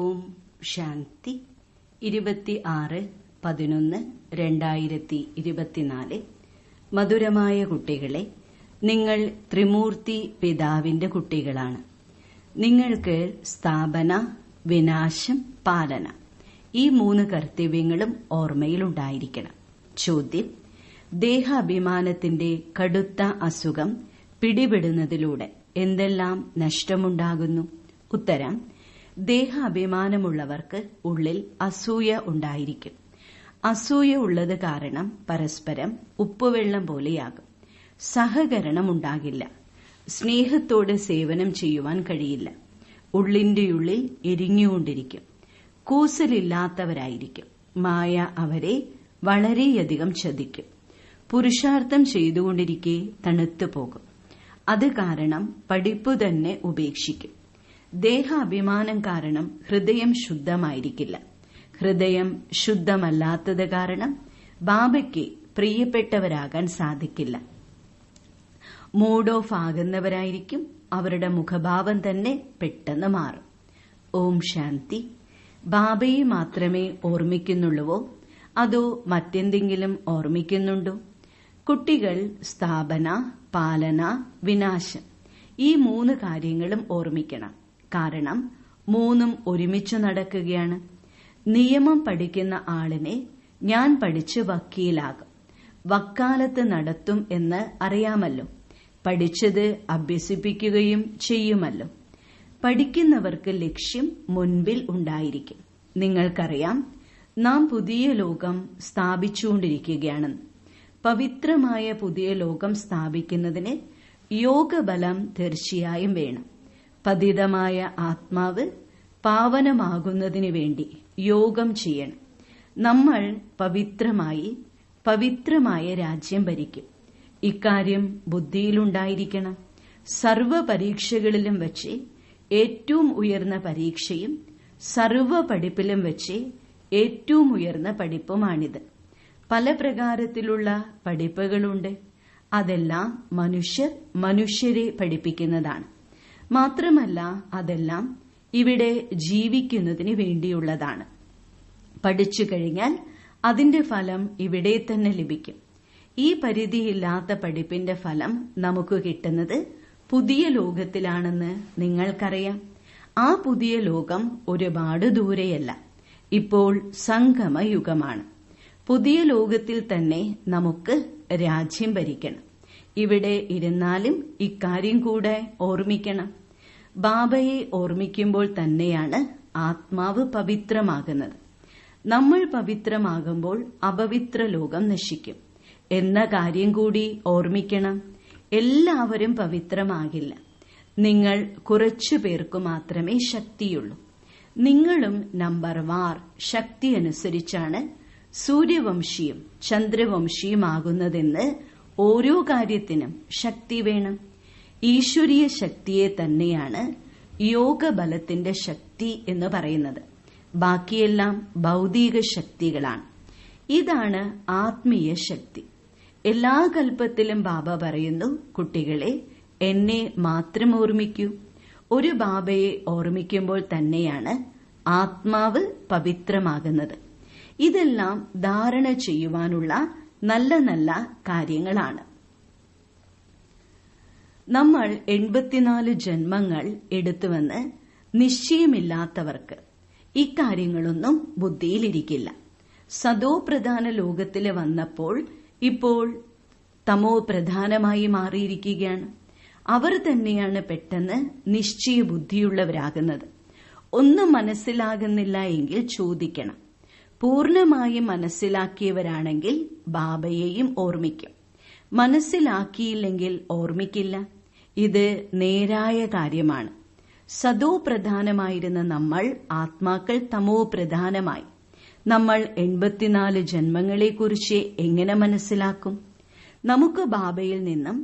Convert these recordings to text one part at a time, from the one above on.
ഓം ശാന്തി. 26/11/2024. മധുരമായ കുട്ടികളെ, നിങ്ങൾ ത്രിമൂർത്തി പിതാവിന്റെ കുട്ടികളാണ്. നിങ്ങൾക്ക് സ്ഥാപന, വിനാശം, പാലന ഈ 3 കർത്തവ്യങ്ങളും ഓർമ്മയിലുണ്ടായിരിക്കണം. ചോദ്യം: ദേഹാഭിമാനത്തിന്റെ കടുത്ത അസുഖം പിടിപെടുന്നതിലൂടെ എന്തെല്ലാം നഷ്ടമുണ്ടാകുന്നു? ഉത്തരം: ദേഹാഭിമാനമുള്ളവർക്ക് ഉള്ളിൽ അസൂയ ഉണ്ടായിരിക്കും. അസൂയ ഉള്ളത് കാരണം പരസ്പരം ഉപ്പുവെള്ളം പോലെയാകും. സഹകരണം ഉണ്ടാകില്ല. സ്നേഹത്തോടെ സേവനം ചെയ്യുവാൻ കഴിയില്ല. ഉള്ളിന്റെയുള്ളിൽ എരിഞ്ഞുകൊണ്ടിരിക്കും. കൂസലില്ലാത്തവരായിരിക്കും. മായ അവരെ വളരെയധികം ചതിക്കും. പുരുഷാർത്ഥം ചെയ്തുകൊണ്ടിരിക്കെ തണുത്തു പോകും. അത് കാരണം പഠിപ്പു തന്നെ ഉപേക്ഷിക്കും. ദേഹാഭിമാനം കാരണം ഹൃദയം ശുദ്ധമായിരിക്കില്ല. ഹൃദയം ശുദ്ധമല്ലാത്തത് കാരണം ബാബയ്ക്ക് പ്രിയപ്പെട്ടവരാകാൻ സാധിക്കില്ല. മൂഡ് ഓഫ് ആകുന്നവരായിരിക്കും. അവരുടെ മുഖഭാവം തന്നെ പെട്ടെന്ന് മാറും. ഓം ശാന്തി. ബാബയെ മാത്രമേ ഓർമ്മിക്കുന്നുള്ളൂവോ അതോ മറ്റെന്തെങ്കിലും ഓർമ്മിക്കുന്നുണ്ടോ? കുട്ടികൾ സ്ഥാപന, പാലന, വിനാശം ഈ 3 കാര്യങ്ങളും ഓർമ്മിക്കണം. കാരണം 3ഉം ഒരുമിച്ചു നടക്കുകയാണ്. നിയമം പഠിക്കുന്ന ആളിനെ ഞാൻ പഠിച്ച് വക്കീലാകും, വക്കാലത്ത് നടത്തും എന്ന് അറിയാമല്ലോ. പഠിച്ചത് അഭ്യസിപ്പിക്കുകയും ചെയ്യുമല്ലോ. പഠിക്കുന്നവർക്ക് ലക്ഷ്യം മുൻപിൽ ഉണ്ടായിരിക്കും. നിങ്ങൾക്കറിയാം, നാം പുതിയ ലോകം സ്ഥാപിച്ചുകൊണ്ടിരിക്കുകയാണെന്ന്. പവിത്രമായ പുതിയ ലോകം സ്ഥാപിക്കുന്നതിന് യോഗബലം തീർച്ചയായും വേണം. പതിതമായ ആത്മാവ് പാവനമാകുന്നതിനു വേണ്ടി യോഗം ചെയ്യണം. നമ്മൾ പവിത്രമായ രാജ്യം ഭരിക്കും. ഇക്കാര്യം ബുദ്ധിയിലുണ്ടായിരിക്കണം. സർവ പരീക്ഷകളിലും വെച്ച് ഏറ്റവും ഉയർന്ന പരീക്ഷയും സർവ പഠിപ്പിലും വെച്ച് ഏറ്റവും ഉയർന്ന പഠിപ്പുമാണിത്. പല പ്രകാരത്തിലുള്ള പഠിപ്പുകളുണ്ട്. അതെല്ലാം മനുഷ്യരെ പഠിപ്പിക്കുന്നതാണ്. മാത്രമല്ല, അതെല്ലാം ഇവിടെ ജീവിക്കുന്നതിന് വേണ്ടിയുള്ളതാണ്. പഠിച്ചു കഴിഞ്ഞാൽ അതിന്റെ ഫലം ഇവിടെ തന്നെ ലഭിക്കും. ഈ പരിധിയില്ലാത്ത പഠിപ്പിന്റെ ഫലം നമുക്ക് കിട്ടുന്നത് പുതിയ ലോകത്തിലാണെന്ന് നിങ്ങൾക്കറിയാം. ആ പുതിയ ലോകം ഒരുപാട് ദൂരെയല്ല. ഇപ്പോൾ സംഗമയുഗമാണ്. പുതിയ ലോകത്തിൽ തന്നെ നമുക്ക് രാജ്യം ഭരിക്കണം. ഇവിടെ ഇരുന്നാലും ഇക്കാര്യം കൂടെ ഓർമ്മിക്കണം. ബാബയെ ഓർമ്മിക്കുമ്പോൾ തന്നെയാണ് ആത്മാവ് പവിത്രമാകുന്നത്. നമ്മൾ പവിത്രമാകുമ്പോൾ അപവിത്ര ലോകം നശിക്കും എന്ന കാര്യം കൂടി ഓർമ്മിക്കണം. എല്ലാവരും പവിത്രമാകില്ല. നിങ്ങൾ കുറച്ചു പേർക്കു മാത്രമേ ശക്തിയുള്ളൂ. നിങ്ങളും നമ്പർ വാർ ശക്തി അനുസരിച്ചാണ് സൂര്യവംശിയും ചന്ദ്രവംശിയുമാകുന്നതെന്ന്. ഓരോ കാര്യത്തിനും ശക്തി വേണം. ഈശ്വരീയ ശക്തിയെ തന്നെയാണ് യോഗബലത്തിന്റെ ശക്തി എന്ന് പറയുന്നത്. ബാക്കിയെല്ലാം ഭൗതിക ശക്തികളാണ്. ഇതാണ് ആത്മീയ ശക്തി. എല്ലാ കൽപ്പത്തിലും ബാബ പറയുന്നു, കുട്ടികളെ എന്നെ മാത്രം ഓർമ്മിക്കൂ. ഒരു ബാബയെ ഓർമ്മിക്കുമ്പോൾ തന്നെയാണ് ആത്മാവ് പവിത്രമാകുന്നത്. ഇതെല്ലാം ധാരണ ചെയ്യുവാനുള്ള നല്ല നല്ല കാര്യങ്ങളാണ്. നമ്മൾ 84 ജന്മങ്ങൾ എടുത്തുവെന്ന് നിശ്ചയമില്ലാത്തവർക്ക് ഇക്കാര്യങ്ങളൊന്നും ബുദ്ധിയിലിരിക്കില്ല. സതോ പ്രധാന ലോകത്തില് വന്നപ്പോൾ ഇപ്പോൾ തമോ പ്രധാനമായി മാറിയിരിക്കുകയാണ്. അവർ തന്നെയാണ് പെട്ടെന്ന് നിശ്ചയ ബുദ്ധിയുള്ളവരാകുന്നത്. ഒന്നും മനസ്സിലാകുന്നില്ല എങ്കിൽ ചോദിക്കണം. പൂർണമായും മനസ്സിലാക്കിയവരാണെങ്കിൽ ബാബയെയും ഓർമ്മിക്കും. മനസ്സിലാക്കിയില്ലെങ്കിൽ ഓർമ്മിക്കില്ല. ഇത് നേരായ കാര്യമാണ്. സതോ പ്രധാനമായിരുന്ന നമ്മൾ ആത്മാക്കൾ തമോ പ്രധാനമായി. നമ്മൾ 84 ജന്മങ്ങളെക്കുറിച്ച് എങ്ങനെ മനസ്സിലാക്കും? നമുക്ക് ബാബയിൽ നിന്നും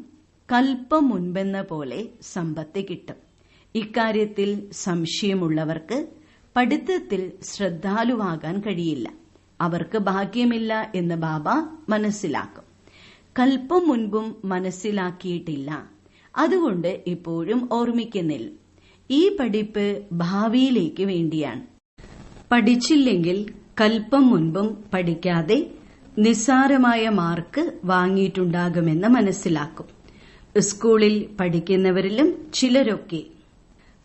കൽപ്പം മുൻപെന്ന പോലെ സമ്പത്ത് കിട്ടും. ഇക്കാര്യത്തിൽ സംശയമുള്ളവർക്ക് പഠിത്തത്തിൽ ശ്രദ്ധാലുവാകാൻ കഴിയില്ല. അവർക്ക് ഭാഗ്യമില്ല എന്ന് ബാബ മനസ്സിലാക്കും. കൽപ്പം മുൻപും മനസ്സിലാക്കിയിട്ടില്ല. അതുകൊണ്ട് ഇപ്പോഴും ഓർമ്മിക്കുന്നില്ല. ഈ പഠിപ്പ് ഭാവിയിലേക്ക് വേണ്ടിയാണ്. പഠിച്ചില്ലെങ്കിൽ കൽപ്പം മുൻപും പഠിക്കാതെ നിസ്സാരമായ മാർക്ക് വാങ്ങിയിട്ടുണ്ടാകുമെന്ന് മനസ്സിലാക്കും. സ്കൂളിൽ പഠിക്കുന്നവരിലും ചിലരൊക്കെ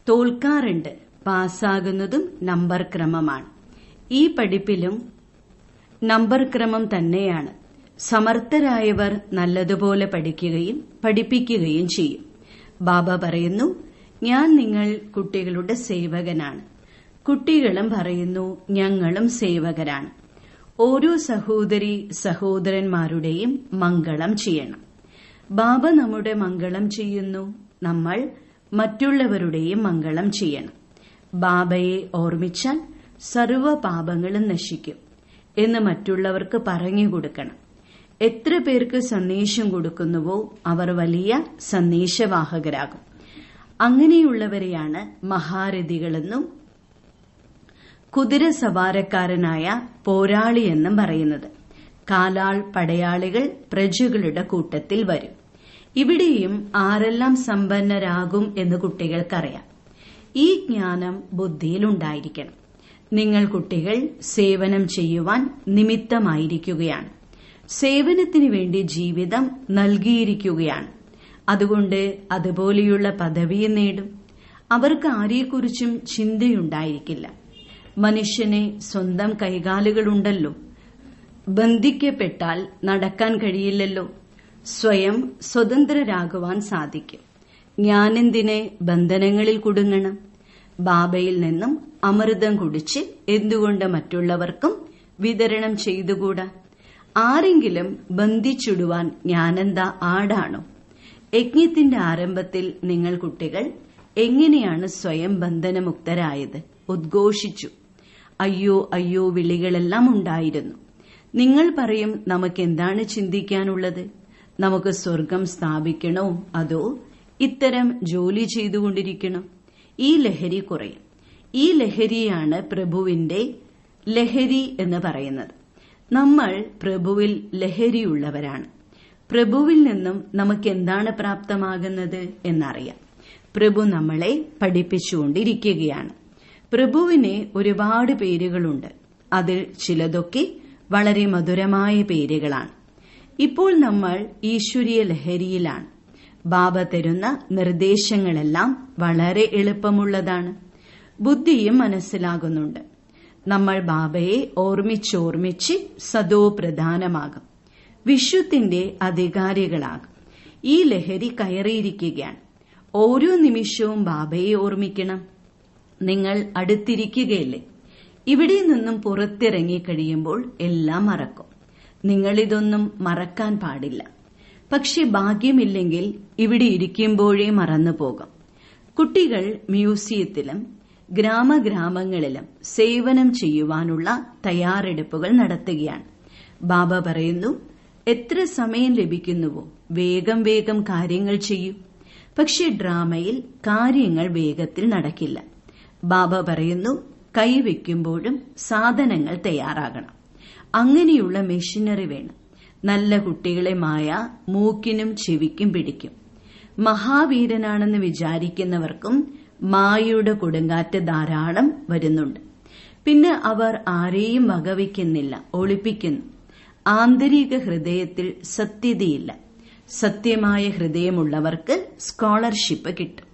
തോൽക്കാറുണ്ട്. പാസ്സാകുന്നതും നമ്പർ ക്രമമാണ്. ഈ പഠിപ്പിലും നമ്പർ ക്രമം തന്നെയാണ്. സമർത്ഥരായവർ നല്ലതുപോലെ പഠിക്കുകയും പഠിപ്പിക്കുകയും ചെയ്യും. ബാബ പറയുന്നു, ഞാൻ നിങ്ങൾ കുട്ടികളുടെ സേവകനാണ്. കുട്ടികളും പറയുന്നു, ഞങ്ങളും സേവകരാണ്. ഓരോ സഹോദരി സഹോദരന്മാരുടെയും മംഗളം ചെയ്യണം. ബാബ നമ്മുടെ മംഗളം ചെയ്യുന്നു. നമ്മൾ മറ്റുള്ളവരുടെയും മംഗളം ചെയ്യണം. ബാബയെ ഓർമ്മിച്ചാൽ സർവ്വ പാപങ്ങളും നശിക്കും എന്ന് മറ്റുള്ളവർക്ക് പറഞ്ഞു കൊടുക്കണം. എത്ര പേർക്ക് സന്ദേശം കൊടുക്കുന്നുവോ അവർ വലിയ സന്ദേശവാഹകരാകും. അങ്ങനെയുള്ളവരെയാണ് മഹാരഥികളെന്നും കുതിര സവാരക്കാരനായ പോരാളിയെന്നും പറയുന്നത്. കാലാൾ പടയാളികൾ പ്രജകളുടെ കൂട്ടത്തിൽ വരും. ഇവിടെയും ആരെല്ലാം സമ്പന്നരാകും എന്ന് കുട്ടികൾക്കറിയാം. ഈ ജ്ഞാനം ബുദ്ധിയിലുണ്ടായിരിക്കണം. നിങ്ങൾ കുട്ടികൾ സേവനം ചെയ്യുവാൻ നിമിത്തമായിരിക്കുകയാണ്. സേവനത്തിനു വേണ്ടി ജീവിതം നൽകിയിരിക്കുകയാണ്. അതുകൊണ്ട് അതുപോലെയുള്ള പദവിയും നേടും. അവർക്ക് ആരെക്കുറിച്ചും ചിന്തയുണ്ടായിരിക്കില്ല. മനുഷ്യന് സ്വന്തം കൈകാലുകളുണ്ടല്ലോ. ബന്ധിക്കപ്പെട്ടാൽ നടക്കാൻ കഴിയില്ലല്ലോ. സ്വയം സ്വതന്ത്രരാകുവാൻ സാധിക്കും. ഞാനെന്തിന് ബന്ധനങ്ങളിൽ കുടുങ്ങണം? ബാബയിൽ നിന്നും അമൃതം കുടിച്ച് എന്തുകൊണ്ട് മറ്റുള്ളവർക്കും വിതരണം ചെയ്തുകൂടാ? ആരെങ്കിലും ബന്ധിച്ചിടുവാൻ ഞാനെന്താ ആടാണോ? യജ്ഞത്തിന്റെ ആരംഭത്തിൽ നിങ്ങൾ കുട്ടികൾ എങ്ങനെയാണ് സ്വയം ബന്ധനമുക്തരായത്? ഉദ്ഘോഷിച്ചു. അയ്യോ അയ്യോ വിളികളെല്ലാം ഉണ്ടായിരുന്നു. നിങ്ങൾ പറയും, നമുക്കെന്താണ് ചിന്തിക്കാനുള്ളത്? നമുക്ക് സ്വർഗം സ്ഥാപിക്കണോ അതോ ഇത്തരം ജോലി ചെയ്തുകൊണ്ടിരിക്കണോ? ഈ ലഹരി കുറയും. ഈ ലഹരിയാണ് പ്രഭുവിന്റെ ലഹരി എന്ന് പറയുന്നത്. നമ്മൾ പ്രഭുവിൽ ലഹരിയുള്ളവരാണ്. പ്രഭുവിൽ നിന്നും നമുക്ക് എന്താണ് പ്രാപ്തമാകുന്നത് എന്നറിയാം. പ്രഭു നമ്മളെ പഠിപ്പിച്ചുകൊണ്ടിരിക്കുകയാണ്. പ്രഭുവിന് ഒരുപാട് പേരുകളുണ്ട്. അതിൽ ചിലതൊക്കെ വളരെ മധുരമായ പേരുകളാണ്. ഇപ്പോൾ നമ്മൾ ഈശ്വരീയ ലഹരിയിലാണ്. ബാബ തരുന്ന നിർദ്ദേശങ്ങളെല്ലാം വളരെ എളുപ്പമുള്ളതാണ്. ബുദ്ധിയും മനസ്സിലാകുന്നുണ്ട്. നമ്മൾ ബാബയെ ഓർമ്മിച്ചോർമ്മിച്ച് സദോ പ്രധാനമാകും. വിശ്വത്തിന്റെ അധികാരികളാകും. ഈ ലഹരി കയറിയിരിക്കുകയാണ്. ഓരോ നിമിഷവും ബാബയെ ഓർമ്മിക്കണം. നിങ്ങൾ അടുത്തിരിക്കുകയല്ലേ? ഇവിടെ നിന്നും പുറത്തിറങ്ങി കഴിയുമ്പോൾ എല്ലാം മറക്കും. നിങ്ങളിതൊന്നും മറക്കാൻ പാടില്ല. പക്ഷെ ഭാഗ്യമില്ലെങ്കിൽ ഇവിടെ ഇരിക്കുമ്പോഴേ മറന്നു പോകും. കുട്ടികൾ മ്യൂസിയത്തിലും ഗ്രാമങ്ങളിലും സേവനം ചെയ്യുവാനുള്ള തയ്യാറെടുപ്പുകൾ നടത്തുകയാണ്. ബാബ പറയുന്നു, എത്ര സമയം ലഭിക്കുന്നുവോ വേഗം വേഗം കാര്യങ്ങൾ ചെയ്യൂ. പക്ഷെ ഡ്രാമയിൽ കാര്യങ്ങൾ വേഗത്തിൽ നടക്കില്ല. ബാബ പറയുന്നു, കൈവയ്ക്കുമ്പോഴും സാധനങ്ങൾ തയ്യാറാകണം. അങ്ങനെയുള്ള മെഷീനറി വേണം. നല്ല കുട്ടികളെ മായ മൂക്കിനും ചെവിക്കും പിടിക്കും. മഹാവീരനാണെന്ന് വിചാരിക്കുന്നവർക്കും മായയുടെ കൊടുങ്കാറ്റ് ധാരാളം വരുന്നുണ്ട്. പിന്നെ അവർ ആരെയും വകവയ്ക്കുന്നില്ല, ഒളിപ്പിക്കുന്നു. ആന്തരിക ഹൃദയത്തിൽ സത്യതയില്ല. സത്യമായ ഹൃദയമുള്ളവർക്ക് സ്കോളർഷിപ്പ് കിട്ടും.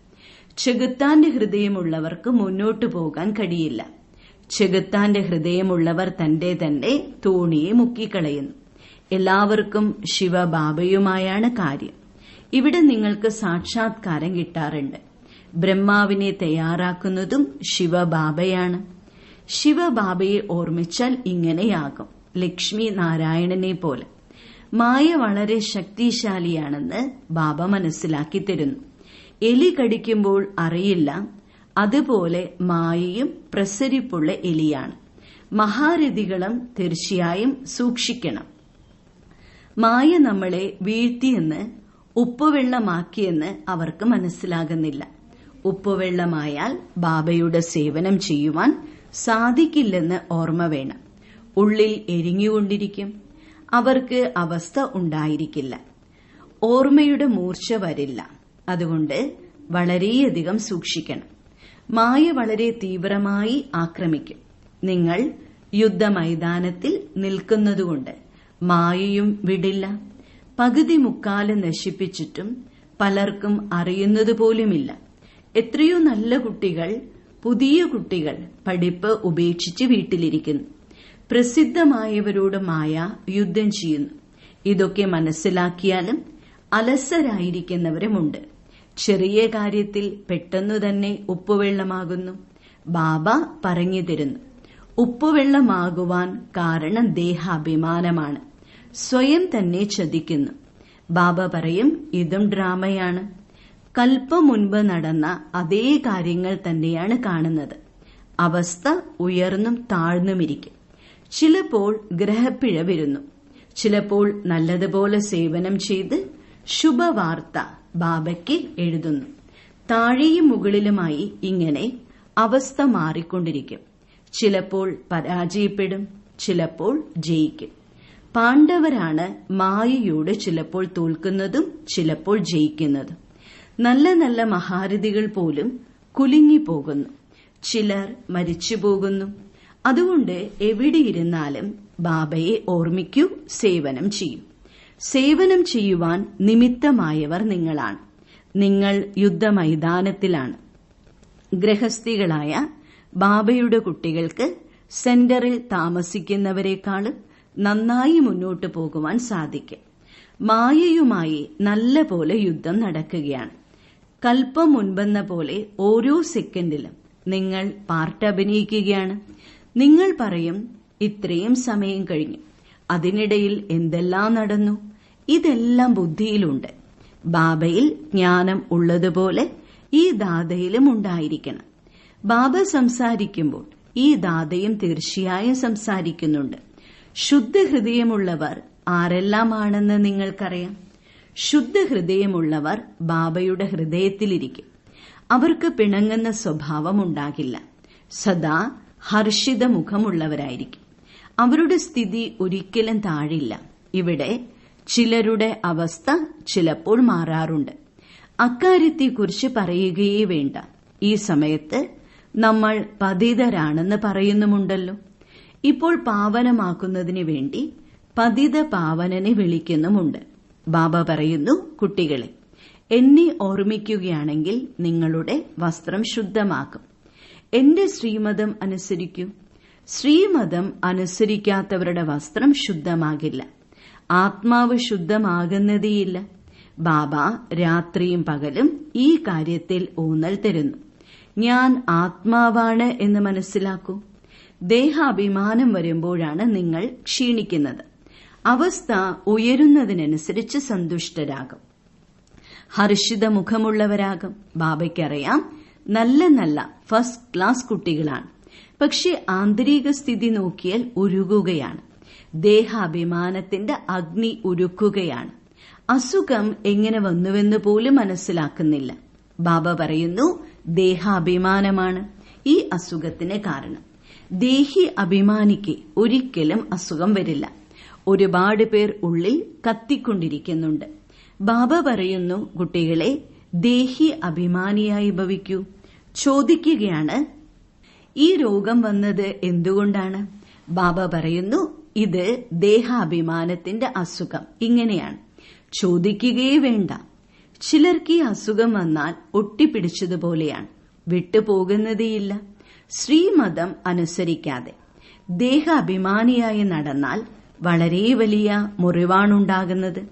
ചെകുത്താന്റെ ഹൃദയമുള്ളവർക്ക് മുന്നോട്ടു പോകാൻ കഴിയില്ല. ചെകുത്താന്റെ ഹൃദയമുള്ളവർ തന്നെ തോണിയെ മുക്കിക്കളയുന്നു. എല്ലാവർക്കും ശിവബാബയുമായാണ് കാര്യം. ഇവിടെ നിങ്ങൾക്ക് സാക്ഷാത്കാരം കിട്ടാറുണ്ട്. ബ്രഹ്മാവിനെ തയ്യാറാക്കുന്നതും ശിവബാബയാണ്. ശിവബാബയെ ഓർമ്മിച്ചാൽ ഇങ്ങനെയാകും, ലക്ഷ്മി നാരായണനെ പോലെ. മായ വളരെ ശക്തിശാലിയാണെന്ന് ബാബ മനസ്സിലാക്കി തരുന്നു. എലി കടിക്കുമ്പോൾ അറിയില്ല, അതുപോലെ മായയും പ്രസരിപ്പുള്ള എലിയാണ്. മഹാരഥികളും തീർച്ചയായും സൂക്ഷിക്കണം. മായ നമ്മളെ വീഴ്ത്തിയെന്ന് ഉപ്പുവെള്ളമാക്കിയെന്ന് അവർക്ക് മനസ്സിലാകുന്നില്ല. ഉപ്പുവെള്ളമായാൽ ബാബയുടെ സേവനം ചെയ്യുവാൻ സാധിക്കില്ലെന്ന് ഓർമ്മ വേണം. ഉള്ളിൽ എരിഞ്ഞുകൊണ്ടിരിക്കും. അവർക്ക് അവസ്ഥ ഉണ്ടായിരിക്കില്ല. ഓർമ്മയുടെ മൂർച്ച വരില്ല. അതുകൊണ്ട് വളരെയധികം സൂക്ഷിക്കണം. മായ വളരെ തീവ്രമായി ആക്രമിക്കും. നിങ്ങൾ യുദ്ധമൈതാനത്തിൽ നിൽക്കുന്നതുകൊണ്ട് മായയും വിടില്ല. പകുതി മുക്കാല് നശിപ്പിച്ചിട്ടും പലർക്കും അറിയുന്നതുപോലുമില്ല. എത്രയോ നല്ല കുട്ടികൾ, പുതിയ കുട്ടികൾ പഠിപ്പ് ഉപേക്ഷിച്ച് വീട്ടിലിരിക്കുന്നു. പ്രസിദ്ധമായവരോട് മായ യുദ്ധം ചെയ്യുന്നു. ഇതൊക്കെ മനസ്സിലാക്കിയാലും അലസരായിരിക്കുന്നവരുമുണ്ട്. ചെറിയ കാര്യത്തിൽ പെട്ടെന്നു തന്നെ ഉപ്പുവെള്ളമാകുന്നു. ബാബ പറഞ്ഞു തരുന്നു, ഉപ്പുവെള്ളമാകുവാൻ കാരണം ദേഹാഭിമാനമാണ്. സ്വയം തന്നെ ചതിക്കുന്നു. ബാബ പറയും, ഇതും ഡ്രാമയാണ്. കൽപ്പം മുൻപ് നടന്ന അതേ കാര്യങ്ങൾ തന്നെയാണ് കാണുന്നത്. അവസ്ഥ ഉയർന്നും താഴ്ന്നുമിരിക്കും. ചിലപ്പോൾ ഗ്രഹപ്പിഴ വരുന്നു. ചിലപ്പോൾ നല്ലതുപോലെ സേവനം ചെയ്ത് ശുഭവാർത്ത ബാബയ്ക്ക് എഴുതുന്നു. താഴെയും മുകളിലുമായി ഇങ്ങനെ അവസ്ഥ മാറിക്കൊണ്ടിരിക്കും. ചിലപ്പോൾ പരാജയപ്പെടും, ചിലപ്പോൾ ജയിക്കും. പാണ്ഡവരാണ് മായയോട് ചിലപ്പോൾ തോൽക്കുന്നതും ചിലപ്പോൾ ജയിക്കുന്നതും. നല്ല നല്ല മഹാരഥികൾ പോലും കുലുങ്ങിപ്പോകുന്നു. ചിലർ മരിച്ചുപോകുന്നു. അതുകൊണ്ട് എവിടെയിരുന്നാലും ബാബയെ ഓർമ്മിക്കൂ, സേവനം ചെയ്യൂ. സേവനം ചെയ്യുവാൻ നിമിത്തമായവർ നിങ്ങളാണ്. നിങ്ങൾ യുദ്ധമൈതാനത്തിലാണ്. ഗൃഹസ്ഥികളായ ബാബയുടെ കുട്ടികൾക്ക് സെന്ററിൽ താമസിക്കുന്നവരെക്കാളും നന്നായി മുന്നോട്ടു പോകുവാൻ സാധിക്കും. മായയുമായി നല്ല പോലെ യുദ്ധം നടക്കുകയാണ്. കൽപ്പം മുൻപെന്ന പോലെ ഓരോ സെക്കൻഡിലും നിങ്ങൾ പാർട്ട് അഭിനയിക്കുകയാണ്. നിങ്ങൾ പറയും, ഇത്രയും സമയം കഴിഞ്ഞു, അതിനിടയിൽ എന്തെല്ലാം നടന്നു. ഇതെല്ലാം ബുദ്ധിയിലുണ്ട്. ബാബയിൽ ജ്ഞാനം ഉള്ളതുപോലെ ഈ ദാതയിലും ഉണ്ടായിരിക്കണം. ബാബ സംസാരിക്കുമ്പോൾ ഈ ദാതയും തീർച്ചയായും സംസാരിക്കുന്നുണ്ട്. ശുദ്ധഹൃദയമുള്ളവർ ആരെല്ലാമാണെന്ന് നിങ്ങൾക്കറിയാം. ശുദ്ധഹൃദയമുള്ളവർ ബാബയുടെ ഹൃദയത്തിലിരിക്കും. അവർക്ക് പിണങ്ങുന്ന സ്വഭാവമുണ്ടാകില്ല. സദാ ഹർഷിത മുഖമുള്ളവരായിരിക്കും. അവരുടെ സ്ഥിതി ഒരിക്കലും താഴില്ല. ഇവിടെ ചിലരുടെ അവസ്ഥ ചിലപ്പോൾ മാറാറുണ്ട്. അക്കാര്യത്തെക്കുറിച്ച് പറയുകയേ വേണ്ട. ഈ സമയത്ത് നമ്മൾ പതിതരാണെന്ന് പറയുന്നുമുണ്ടല്ലോ. ഇപ്പോൾ പാവനമാക്കുന്നതിന് വേണ്ടി പതിത പാവനനെ വിളിക്കുന്നുമുണ്ട്. ബാബ പറയുന്നു, കുട്ടികളെ, എന്നെ ഓർമ്മിക്കുകയാണെങ്കിൽ നിങ്ങളുടെ വസ്ത്രം ശുദ്ധമാക്കും. എന്റെ ശ്രീമതം അനുസരിക്കൂ. ശ്രീമതം അനുസരിക്കാത്തവരുടെ വസ്ത്രം ശുദ്ധമാകില്ല. ആത്മാവ് ശുദ്ധമാകുന്നതേയില്ല. ബാബ രാത്രിയും പകലും ഈ കാര്യത്തിൽ ഊന്നൽ തരുന്നു. ഞാൻ ആത്മാവാണ് എന്ന് മനസ്സിലാക്കൂ. ദേഹാഭിമാനം വരുമ്പോഴാണ് നിങ്ങൾ ക്ഷീണിക്കുന്നത്. അവസ്ഥ ഉയരുന്നതിനനുസരിച്ച് സന്തുഷ്ടരാകും, ഹർഷിത മുഖമുള്ളവരാകും. ബാബയ്ക്കറിയാം, നല്ല നല്ല ഫസ്റ്റ് ക്ലാസ് കുട്ടികളാണ്. പക്ഷെ ആന്തരിക സ്ഥിതി നോക്കിയാൽ ഉരുകുകയാണ്. ദേഹാഭിമാനത്തിന്റെ അഗ്നി ഉരുക്കുകയാണ്. അസുഖം എങ്ങനെ വന്നുവെന്ന് പോലും മനസ്സിലാക്കുന്നില്ല. ബാബ പറയുന്നു, ദേഹാഭിമാനമാണ് ഈ അസുഖത്തിന് കാരണം. ദേഹി അഭിമാനിക്ക് ഒരിക്കലും അസുഖം വരില്ല. ഒരുപാട് പേർ ഉള്ളിൽ കത്തിക്കൊണ്ടിരിക്കുന്നുണ്ട്. ബാബ പറയുന്നു, കുട്ടികളെ, ദേഹി അഭിമാനിയായി ഭവിക്കൂ. ചോദിക്കുകയാണ്, ഈ രോഗം വന്നത് എന്തുകൊണ്ടാണ്? ബാബ പറയുന്നു, ഇത് ദേഹാഭിമാനത്തിന്റെ അസുഖം. ഇങ്ങനെയാണ്. ചോദിക്കുകയേ വേണ്ട. ചിലർക്ക് ഈ അസുഖം വന്നാൽ ഒട്ടിപ്പിടിച്ചതുപോലെയാണ്, വിട്ടുപോകുന്നതേയില്ല. ശ്രീമതം അനുസരിക്കാതെ ദേഹാഭിമാനിയായി നടന്നാൽ വളരെ വലിയ മുറിവാണുണ്ടാകുന്നത്.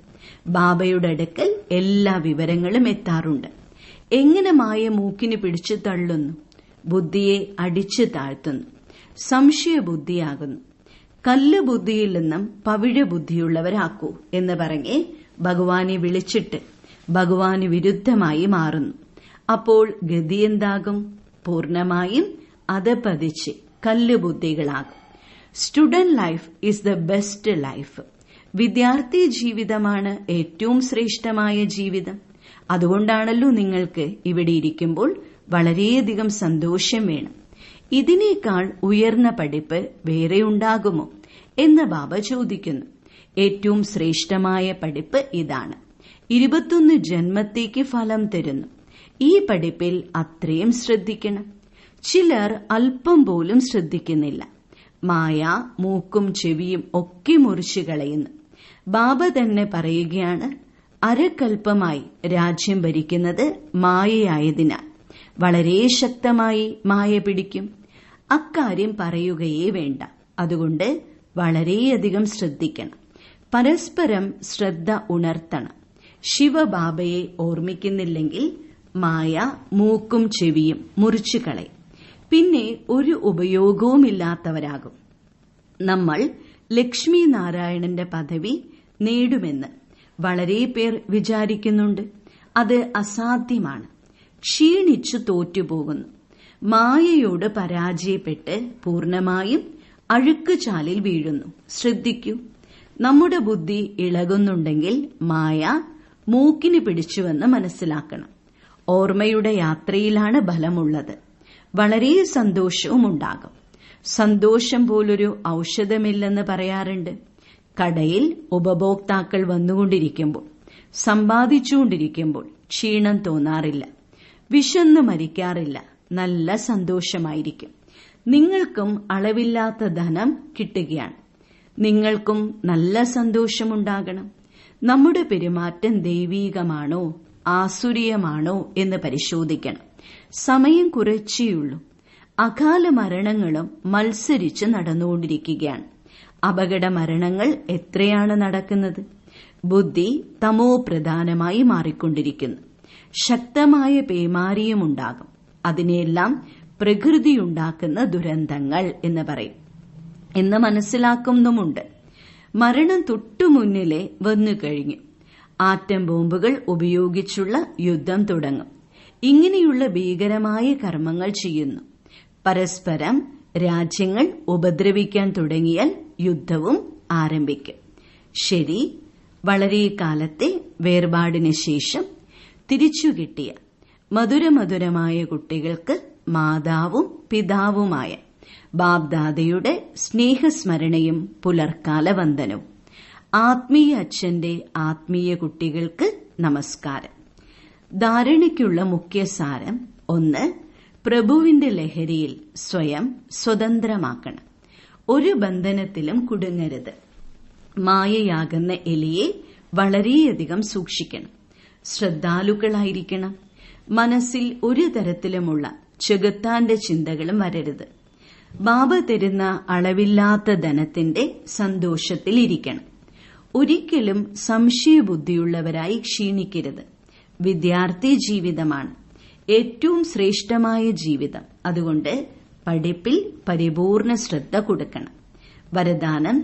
ബാബയുടെ അടുക്കൽ എല്ലാ വിവരങ്ങളും എത്താറുണ്ട്. എങ്ങനെ മായ മൂക്കിന് പിടിച്ചു തള്ളുന്നു, ബുദ്ധിയെ അടിച്ചു താഴ്ത്തുന്നു, സംശയബുദ്ധിയാകുന്നു. കല്ല് ബുദ്ധിയിൽ നിന്നും പവിഴ ബുദ്ധിയുള്ളവരാക്കൂ എന്ന് പറഞ്ഞ് ഭഗവാനെ വിളിച്ചിട്ട് ഭഗവാന് വിരുദ്ധമായി മാറുന്നു. അപ്പോൾ ഗതി എന്താകും? പൂർണമായും അധപതിച്ച് കല്ലുബുദ്ധികളാകും. Student life is the best life. വിദ്യാർത്ഥി ജീവിതമാണ് ഏറ്റവും ശ്രേഷ്ഠമായ ജീവിതം. അതുകൊണ്ടാണല്ലോ നിങ്ങൾക്ക് ഇവിടെ ഇരിക്കുമ്പോൾ വളരെയധികം സന്തോഷം വേണം. ഇതിനേക്കാൾ ഉയർന്ന പഠിപ്പ് വേറെ ഉണ്ടാകുമോ എന്ന് ബാബ ചോദിക്കുന്നു. ഏറ്റവും ശ്രേഷ്ഠമായ പഠിപ്പ് ഇതാണ്. 21 ജന്മത്തേക്ക് ഫലം തരുന്നു. ഈ പഠിപ്പിൽ അത്രയും ശ്രദ്ധിക്കണം. ചിലർ അല്പം പോലും ശ്രദ്ധിക്കുന്നില്ല. മായ മൂക്കും ചെവിയും ഒക്കെ മുറിച്ചു കളയുന്നു. ബാബ തന്നെ പറയുകയാണ്, അരക്കൽപ്പമായി രാജ്യം ഭരിക്കുന്നത് മായയായതിനാൽ വളരെ ശക്തമായി മായ പിടിക്കും. അക്കാര്യം പറയുകയേ വേണ്ട. അതുകൊണ്ട് വളരെയധികം ശ്രദ്ധിക്കണം. പരസ്പരം ശ്രദ്ധ ഉണർത്തണം. ശിവബാബയെ ഓർമ്മിക്കുന്നില്ലെങ്കിൽ മായ മൂക്കും ചെവിയും മുറിച്ചു കളയും. പിന്നെ ഒരു ഉപയോഗവുമില്ലാത്തവരാകും. നമ്മൾ ലക്ഷ്മി നാരായണന്റെ പദവി നേടുമെന്ന് വളരെ പേർ വിചാരിക്കുന്നുണ്ട്. അത് അസാധ്യമാണ്. ക്ഷീണിച്ചു തോറ്റുപോകുന്നു. മായയോട് പരാജയപ്പെട്ട് പൂർണമായും അഴുക്കുചാലിൽ വീഴുന്നു. ശ്രദ്ധിക്കൂ, നമ്മുടെ ബുദ്ധി ഇളകുന്നുണ്ടെങ്കിൽ മായ മൂക്കിന് പിടിച്ചുവെന്ന് മനസ്സിലാക്കണം. ഓർമ്മയുടെ യാത്രയിലാണ് ബലമുള്ളത്. വളരെ സന്തോഷവും ഉണ്ടാകും. സന്തോഷം പോലൊരു ഔഷധമില്ലെന്ന് പറയാറുണ്ട്. കടയിൽ ഉപഭോക്താക്കൾ വന്നുകൊണ്ടിരിക്കുമ്പോൾ, സമ്പാദിച്ചുകൊണ്ടിരിക്കുമ്പോൾ ക്ഷീണം തോന്നാറില്ല, വിശന്ന് മരിക്കാറില്ല, നല്ല സന്തോഷമായിരിക്കും. നിങ്ങൾക്കും അളവില്ലാത്ത ധനം കിട്ടുകയാണ്. നിങ്ങൾക്കും നല്ല സന്തോഷമുണ്ടാകണം. നമ്മുടെ പെരുമാറ്റം ദൈവീകമാണോ ആസുരീയമാണോ എന്ന് പരിശോധിക്കണം. സമയം കുറച്ചേയുള്ളൂ. അകാല മരണങ്ങളും മത്സരിച്ച് നടന്നുകൊണ്ടിരിക്കുകയാണ്. അപകട മരണങ്ങൾ എത്രയാണ് നടക്കുന്നത്? ബുദ്ധി തമോ പ്രധാനമായി മാറിക്കൊണ്ടിരിക്കുന്നു. ശക്തമായ പേമാരിയുമുണ്ടാകും. അതിനെല്ലാം പ്രകൃതിയുണ്ടാക്കുന്ന ദുരന്തങ്ങൾ എന്ന് പറയും എന്ന് മനസ്സിലാക്കുന്നുമുണ്ട്. മരണം തൊട്ടുമുന്നിലെ വന്നു കഴിഞ്ഞു. ആറ്റം ബോംബുകൾ ഉപയോഗിച്ചുള്ള യുദ്ധം തുടങ്ങും. ഇങ്ങനെയുള്ള ഭീകരമായ കർമ്മങ്ങൾ ചെയ്യുന്നു. പരസ്പരം രാജ്യങ്ങൾ ഉപദ്രവിക്കാൻ തുടങ്ങിയാൽ യുദ്ധവും ആരംഭിക്കും. ശരി, വളരെ കാലത്തെ വേർപാടിന് ശേഷം തിരിച്ചുകിട്ടിയ മധുരമധുരമായ കുട്ടികൾക്ക് മാതാവും പിതാവുമായ ബാബ്ദാദയുടെ സ്നേഹസ്മരണയും പുലർക്കാല വന്ദനവും. ആത്മീയ അച്ഛന്റെ ആത്മീയ കുട്ടികൾക്ക് നമസ്കാരം. ധാരണയ്ക്കുള്ള മുഖ്യസാരം: 1. പ്രഭുവിന്റെ ലഹരിയിൽ സ്വയം സ്വതന്ത്രമാക്കണം. ഒരു ബന്ധനത്തിലും കുടുങ്ങരുത്. മായയാകുന്ന എലിയെ വളരെയധികം സൂക്ഷിക്കണം. ശ്രദ്ധാലുക്കളായിരിക്കണം. മനസ്സിൽ ഒരു തരത്തിലുമുള്ള ചെകുത്താന്റെ ചിന്തകളും വരരുത്. ബാബ തരുന്ന അളവില്ലാത്ത ധനത്തിന്റെ സന്തോഷത്തിലിരിക്കണം. ഒരിക്കലും സംശയബുദ്ധിയുള്ളവരായി ക്ഷീണിക്കരുത്. വിദ്യാർത്ഥി ജീവിതമാണ് ഏറ്റവും ശ്രേഷ്ഠമായ ജീവിതം. അതുകൊണ്ട് പഠിപ്പിൽ പരിപൂർണ ശ്രദ്ധ കൊടുക്കണം. വരദാനം: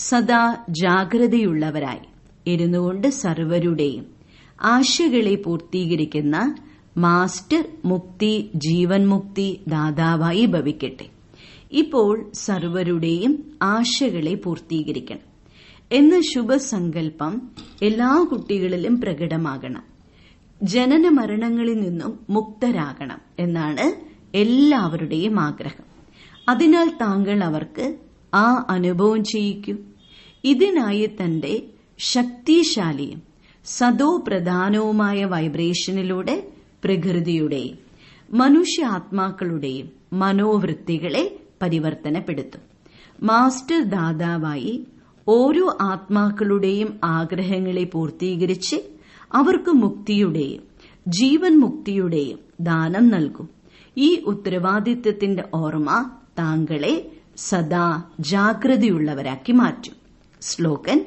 സദാ ജാഗ്രതയുള്ളവരായി ഇരുന്നുകൊണ്ട് സർവരുടെയും ആശകളെ പൂർത്തീകരിക്കുന്ന മാസ്റ്റർ മുക്തി ജീവൻ മുക്തി ദാതാവായി ഭവിക്കട്ടെ. ഇപ്പോൾ സർവരുടെയും ആശകളെ പൂർത്തീകരിക്കണം എന്ന ശുഭസങ്കല്പം എല്ലാ കുട്ടികളിലും പ്രകടമാകണം. ജനന മരണങ്ങളിൽ നിന്നും മുക്തരാകണം എന്നാണ് എല്ലാവരുടെയും ആഗ്രഹം. അതിനാൽ താങ്കൾ അവർക്ക് ആ അനുഭവം ചെയ്യിക്കൂ. ഇതിനായി തന്റെ ശക്തിശാലിയും സദോ പ്രധാനവുമായ വൈബ്രേഷനിലൂടെ പ്രകൃതിയുടെയും മനുഷ്യ ആത്മാക്കളുടെയും മനോവൃത്തികളെ പരിവർത്തനപ്പെടുത്തും. മാസ്റ്റർ ദാതാവായി ഓരോ ആത്മാക്കളുടെയും ആഗ്രഹങ്ങളെ പൂർത്തീകരിച്ച് അവർക്ക് മുക്തിയുടെയും ജീവൻ മുക്തിയുടെയും ദാനം നൽകും. ഈ ഉത്തരവാദിത്വത്തിന്റെ ഓർമ്മ താങ്കളെ സദാ ജാഗ്രതയുള്ളവരാക്കി മാറ്റും. സ്ലോഗൻ: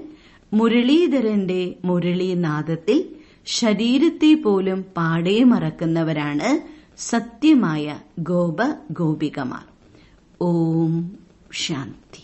മുരളീധരന്റെ മുരളീനാദത്തിൽ ശരീരത്തെ പോലും പാടെ മറക്കുന്നവരാണ് സത്യമായ ഗോപ ഗോപികമാർ. ഓം ശാന്തി.